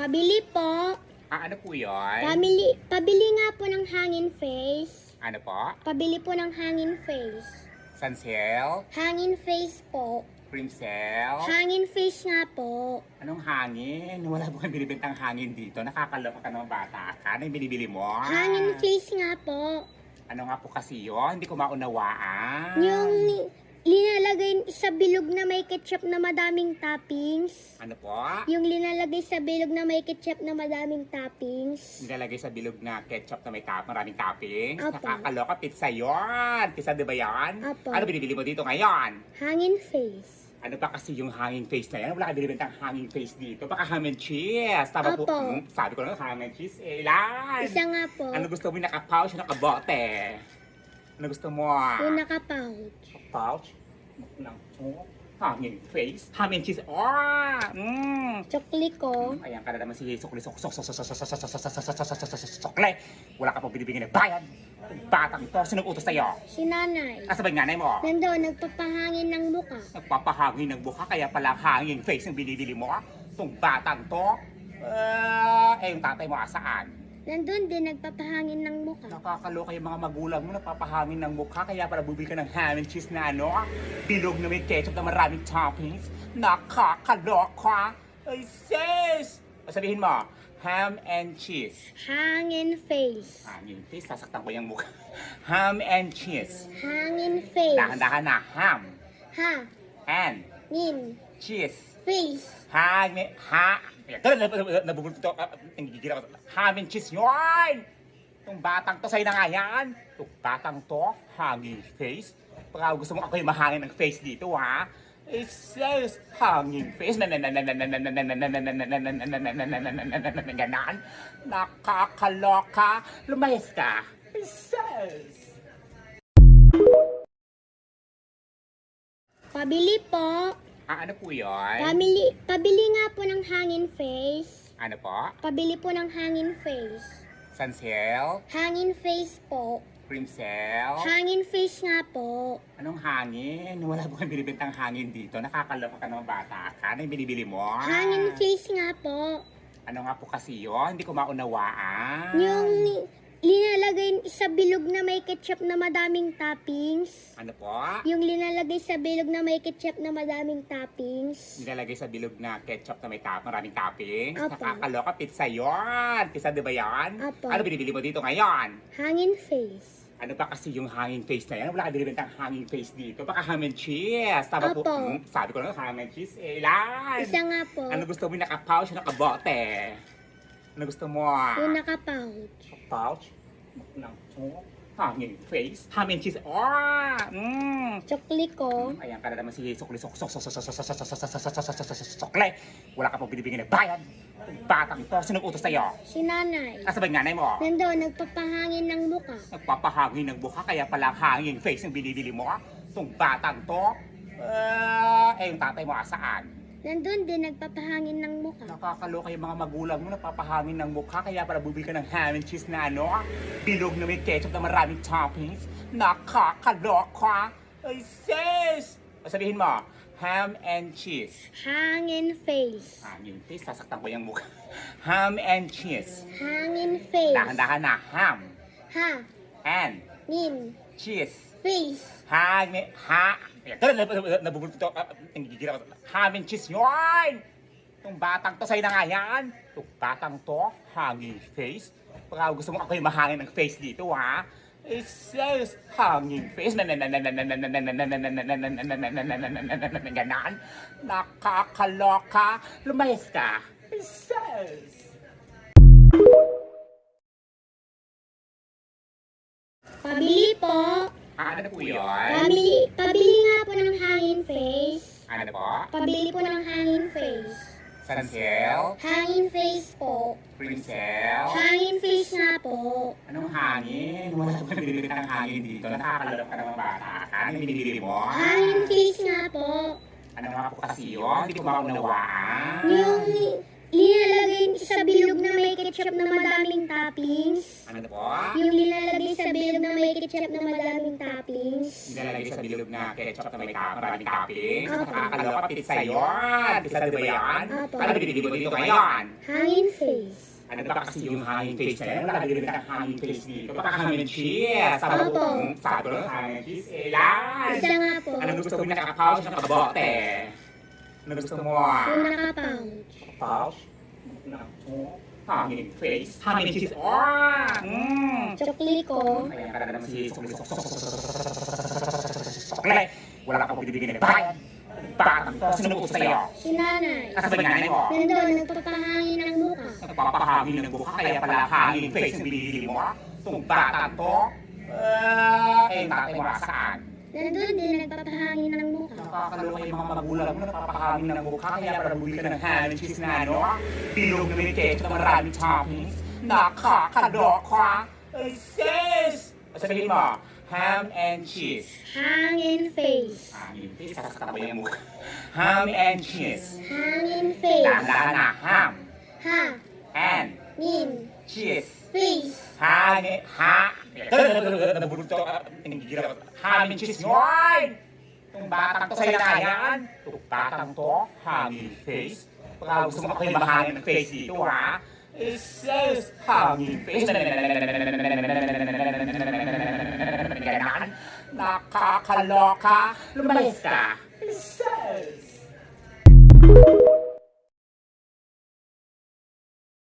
Pabili po. Ano po yun? Pabili nga po ng hangin face. Ano po? Pabili po ng hangin face. Sansel? Hangin face po. Primsel? Hangin face nga po. Anong hangin? Wala po kang binibintang hangin dito. Nakakaloka ka ng bata ka. Ano yung binibili mo? Hangin face nga po. Ano nga po kasi yun? Hindi ko maunawaan. Yung linalagay sa bilog na may ketchup na madaming toppings. Ano po? Yung linalagay sa bilog na may ketchup na madaming toppings. Nilalagay sa bilog na ketchup na may maraming toppings. Apo. Nakakaloka. Pizza yun. Pizza di ba yan? Apo. Ano binibili mo dito ngayon? Hangin face. Ano ba kasi yung hanging face na yan? Wala ka binibintang hanging face dito. Baka ham and cheese. Tama po. Apo. Sabi ko lang ham and cheese. Ilan? Isa nga po. Ano gusto mo? Naka-pouch o naka-bote? Ano gusto mo? Yung naka-pouch. Pouch? Hanging face? Ham and cheese? Oh! Chokli ko. Ayan ka na naman si Sokle. Sokle! Wala ka pong binibigyan ng bayan. Batang to. Sino utos sa'yo? Si nanay. Asa ba yung nanay mo? Nandoon, nagpapahangin ng muka. Nagpapahangin ng buka, kaya pala hanging face yung binibili mo. Itong batang to. Yung tatay mo asaan? Nandun din, nagpapahangin ng muka. Nakakaloka yung mga magulang mo, nagpapahangin ng mukha, kaya pala bubili ka ng ham and cheese na ano, bilog na may ketchup na maraming toppings. Nakakaloka! Ay, sis! Sabihin mo, ham and cheese. Hangin face. Hangin face, sasaktan ko yung mukha. Ham and cheese. Hangin face. Dahan-dahan na, ham Ha. and Nin. cheese. Face. Nabubulto to. Nagigigil ako. Ham and cheese yun! Itong batang to, sa'yo na nga yan. Itong batang to, hanging face. Baka gusto mo ako yung mahangin ng face dito, ha? It says hanging face. Ganon. Nakakaloka. Lumayas ka. It says. Pabili po. Ano po yun? Pabili nga po ng hangin face. Ano po? Pabili po ng hangin face. Sansel? Hangin face po. Primsel? Hangin face nga po. Anong hangin? Wala po kang binibintang hangin dito. Nakakaloka ka ng bata ka. Ano yung binibili mo? Hangin face nga po. Ano nga po kasi yun? Hindi ko maunawaan. Yung linalagay sa bilog na may ketchup na madaming toppings. Ano po? Yung linalagay sa bilog na may ketchup na madaming toppings. Nilalagay sa bilog na ketchup na may maraming toppings. Apo. Nakakaloka. Pizza yun. Pizza di ba yan? Apo. Ano binibili mo dito ngayon? Hangin face. Ano ba kasi yung hanging face na yan? Wala ka binibintang hanging face dito. Baka ham and cheese. Tama po. Apo. Sabi ko lang ham and cheese. Ilan? Isa nga po. Ano gusto mo? Naka-pouch o naka-bote? Ano gusto mo? Yung naka-pouch. Pouch? Hanging face? Ham and cheese? Oh! Chokli ko. Ayan ka na naman si Sokle. Wala ka pong binibigyan ng bayan. Batang to. Sino utos sa'yo? Si nanay. Asa ba yung nanay mo? Nandoon, nagpapahangin ng muka. Nagpapahangin ng buka, kaya pala hanging face yung binibili mo. Itong batang to. Yung tatay mo asaan? Nandun din, nagpapahangin ng muka. Nakakaloka yung mga magulang mo, nagpapahangin ng mukha, kaya para bubili ka ng ham and cheese na ano, bilog na may ketchup na maraming toppings. Nakakaloka! Ay, sis! Sabihin mo, ham and cheese. Hangin face. Hangin face, sasaktan ko yung mukha. Ham and cheese. Hangin face. Dahan-dahan na, ham Ha. and Nin. cheese. Face. Nabubulto to. Nagigigil ako. Ham and cheese yun! Itong batang to, sa'yo na nga yan. Itong batang to, hanging face. Baka gusto mo ako yung mahangin ng face dito, ha? It says hanging face. Ganon. Nakakaloka. Lumayas ka. It says. Pabili po. Ano po yun? Pabili nga po ng hangin face. Ano po? Pabili po ng hangin face. Sansel? Hangin face po. Primsel? Hangin face nga po. Anong hangin? Wala ko binibili ng hangin dito. Nakakaloka ka ng bata ka. Ano yung binibili mo? Hangin face nga po. Ano nga po kasi yun? Hindi ko maunawaan. Yung linalagay sa bilog na may ketchup na madaming toppings? Ano po? Yung nilalagay sa bilog na may ketchup na madaming toppings? Nilalagay sa bilog na ketchup na may maraming toppings. Opo. Nakakaloka, pizza yun. Pizza di ba yan? Opo. Ano binibili mo dito ngayon? Hangin face. Ano ba kasi yung hanging face na yan? Wala din ang hanging face dito. Baka hanging cheese. Sabi Opo. ko, sabi ko, hanging cheese. Eh, yan. Isa nga po. Ano gusto mo nakaka-pouch na kabote? Ano gusto mo? Yung nakapouch. Pouch? Naku. Hanging face. Hanging cheese. Oh! Chokli ko. Ayan ka na naman si Sokle. Wala ka pong bibigyan ng bayad. Bakit? Sino mo sa'yo? Si nanay. Kasabay ng nanay mo. Nandun, nagpapahangin ng mukha. Nagpapahangin ng buka, kaya pala hanging face yung binibili mo. Itong bata to. Tatay mo saan? Nandun din, nagpapahangin ng mukha. Nakakaloka yung mga magulang mo, napapahangin ng buka, kaya pala bumili ka ng ham and cheese na ano. Bilog na may ketchup na maraming toppings. Nakakaloka. Ay, sis! Sabihin mo, ham and cheese. Hangin face. Hanging face, sasatabay yung mukha. Ham and cheese. Hangin face. Dahan-dahan na, ham Ha. and Nin. cheese. Face. Hangin, nabulto ka, tinigil ako. Hangin cheese yun! Itong batang to sa'yo na yan. Itong batang to, hangin face. Baka gusto mo ako yung mahangin ng face dito, ha? It says hangin face. Ganon. Nakakaloka. Lumayas ka. It says